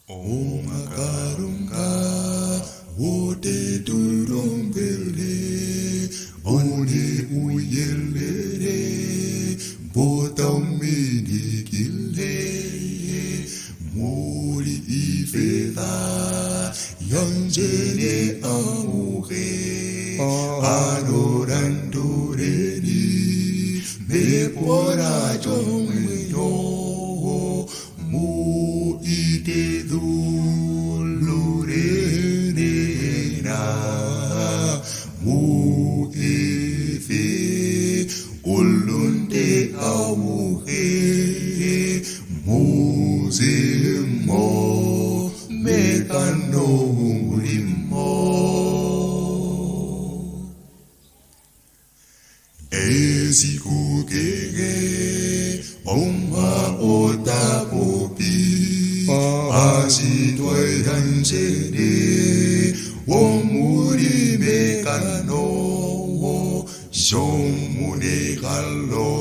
Ongakarunga wote turumbele oni uyelere botamini kile muri ifeda yanjene auge adorandoreni me pora jomyo mu ite dulurena mu ife ulunde auge muzimo mekano urimo ezikugege oma otapopi asitwayanjene omuri mekano jomunegalo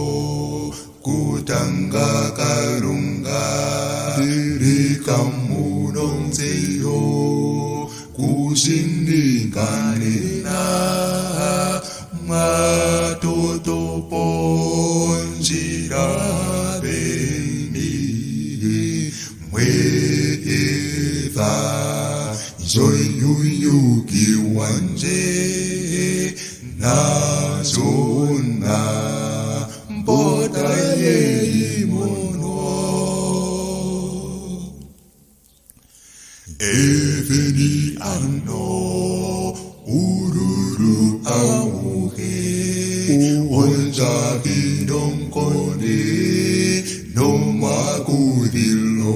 kutanga karunga rikamunonzeyo kushindinganena matotoponjirabeni mweva joyuyuki wanje nazona mbota yeimono eveni ano ururu auge onjabidonkone no magudilo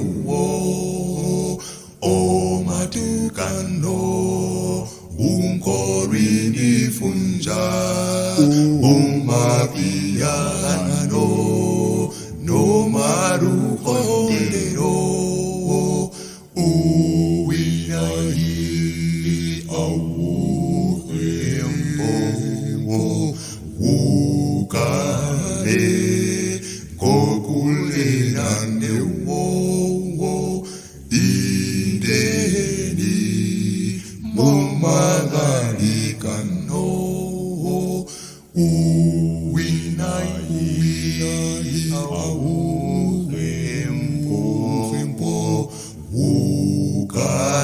o matukano unkorini funja umapiano no marukondero uwinai auhembo ukale kokulirane wo indeni momagarikano uwinai auhembo ukale